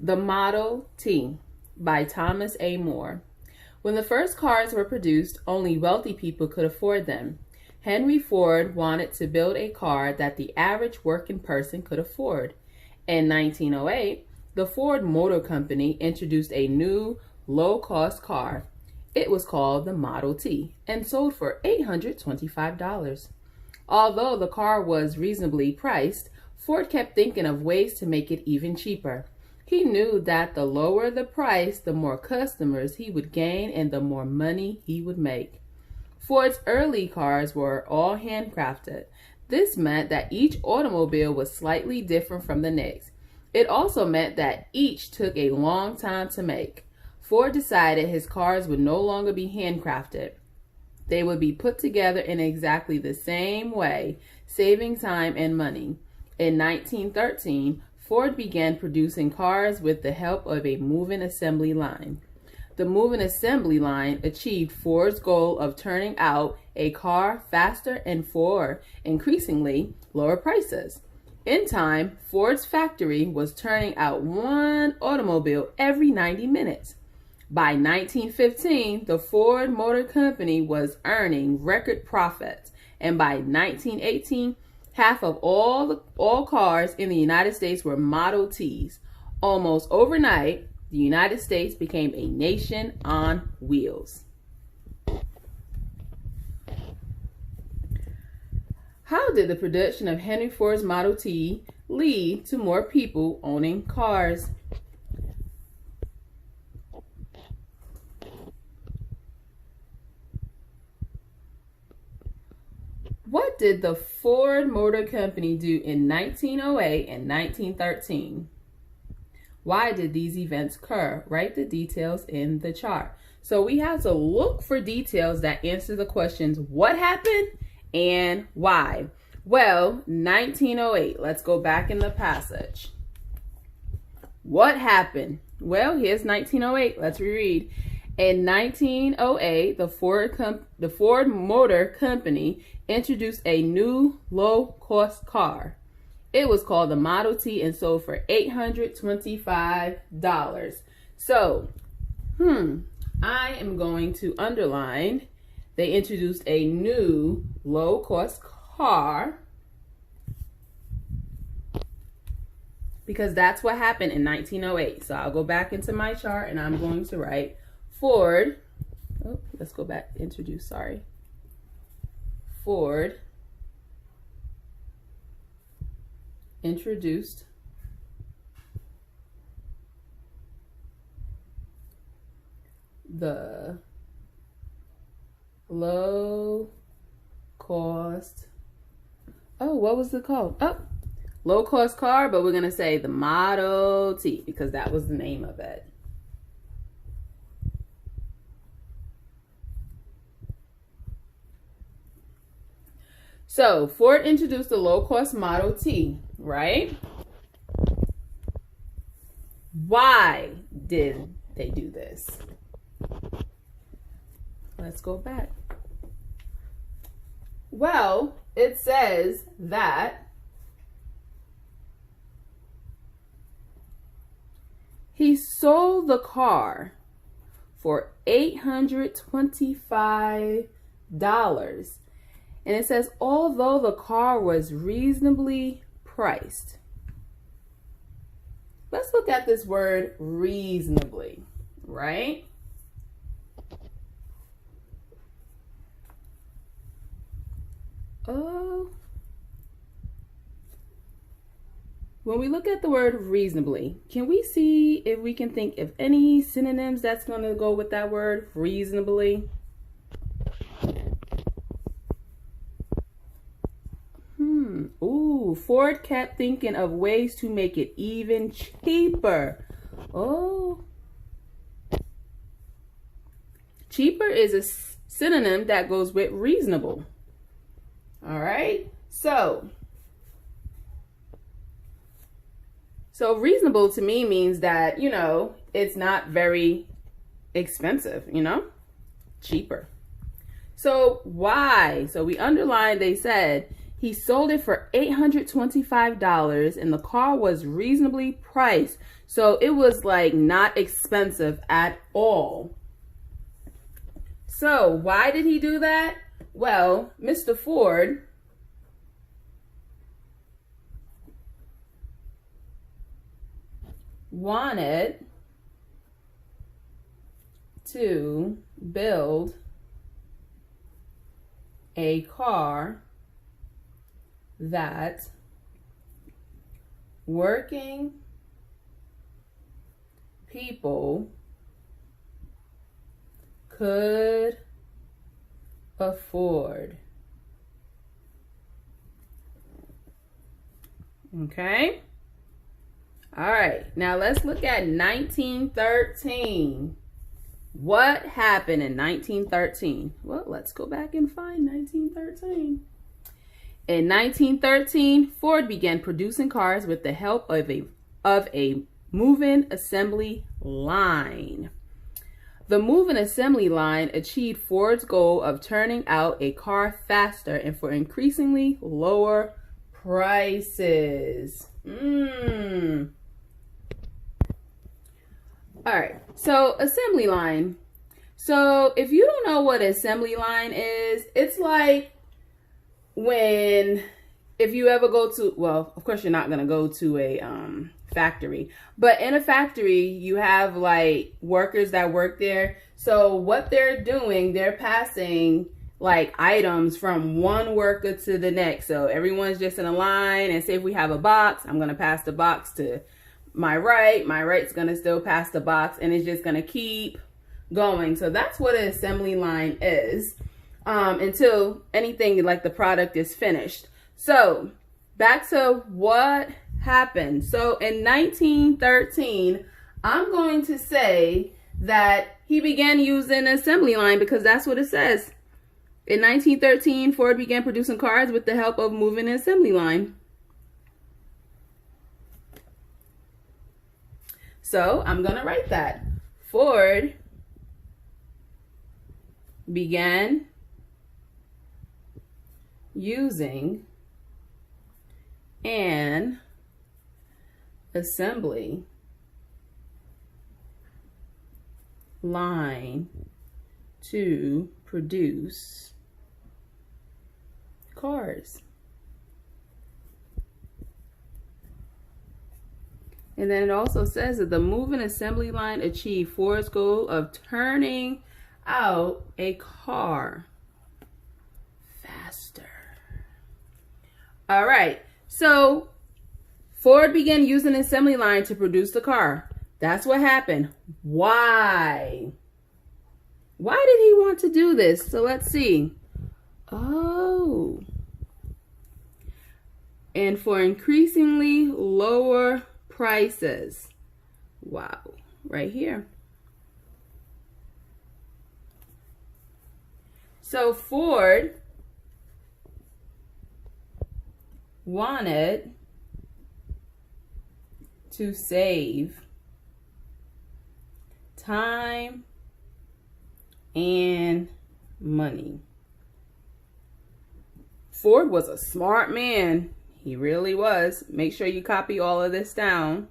The Model T by Thomas A. Moore. When the first cars were produced, only wealthy people could afford them. Henry Ford wanted to build a car that the average working person could afford. In 1908, the Ford Motor Company introduced a new low-cost car. It was called the Model T and sold for $825. Although the car was reasonably priced, Ford kept thinking of ways to make it even cheaper. He knew that the lower the price, the more customers he would gain and the more money he would make. Ford's early cars were all handcrafted. This meant that each automobile was slightly different from the next. It also meant that each took a long time to make. Ford decided his cars would no longer be handcrafted. They would be put together in exactly the same way, saving time and money. In 1913, Ford began producing cars with the help of a moving assembly line. The moving assembly line achieved Ford's goal of turning out a car faster and for increasingly lower prices. In time, Ford's factory was turning out one automobile every 90 minutes. By 1915, the Ford Motor Company was earning record profits, and by 1918, half of all cars in the United States were Model Ts. Almost overnight, the United States became a nation on wheels. How did the production of Henry Ford's Model T lead to more people owning cars? What did the Ford Motor Company do in 1908 and 1913? Why did these events occur? Write the details in the chart. So we have to look for details that answer the questions, what happened and why? Well, 1908, let's go back in the passage. What happened? Well, here's 1908, let's reread. In 1908, the Ford Motor Company introduced a new low-cost car. It was called the Model T and sold for $825. So, I am going to underline, they introduced a new low-cost car because that's what happened in 1908. So I'll go back into my chart and I'm going to write Ford, let's go back, introduce, sorry. Ford introduced the low cost, what was it called? Low cost car, but we're going to say the Model T because that was the name of it. So Ford introduced the low-cost Model T, right? Why did they do this? Let's go back. Well, it says that he sold the car for $825. And it says, although the car was reasonably priced. Let's look at this word reasonably, right? When we look at the word reasonably, can we see if we can think of any synonyms that's going to go with that word reasonably? Ooh, Ford kept thinking of ways to make it even cheaper. Cheaper is a synonym that goes with reasonable. All right. So reasonable to me means that, it's not very expensive, cheaper. So why? So we underlined, they said, He sold it for $825 and the car was reasonably priced. So it was like not expensive at all. So why did he do that? Well, Mr. Ford wanted to build a car that working people could afford. Okay? All right, now let's look at 1913. What happened in 1913? Well, let's go back and find 1913. In 1913, Ford began producing cars with the help of a moving assembly line. The moving assembly line achieved Ford's goal of turning out a car faster and for increasingly lower prices. All right, so assembly line. So if you don't know what assembly line is, it's like if you ever go to, well, of course you're not going to go to a factory, but in a factory you have like workers that work there. So what they're doing, they're passing like items from one worker to the next. So everyone's just in a line, and say if we have a box, I'm going to pass the box to my right's going to still pass the box, and it's just going to keep going. So that's what an assembly line is, until anything like the product is finished. So back to what happened. So in 1913, I'm going to say that he began using an assembly line because that's what it says. In 1913, Ford began producing cars with the help of moving an assembly line. So I'm going to write that. Ford began using an assembly line to produce cars. And then it also says that the moving assembly line achieved Ford's goal of turning out a car faster. All right, so Ford began using an assembly line to produce the car. That's what happened. Why? Why did he want to do this? So let's see. Oh. And for increasingly lower prices. Wow. Right here. So Ford wanted to save time and money. Ford was a smart man. He really was. Make sure you copy all of this down.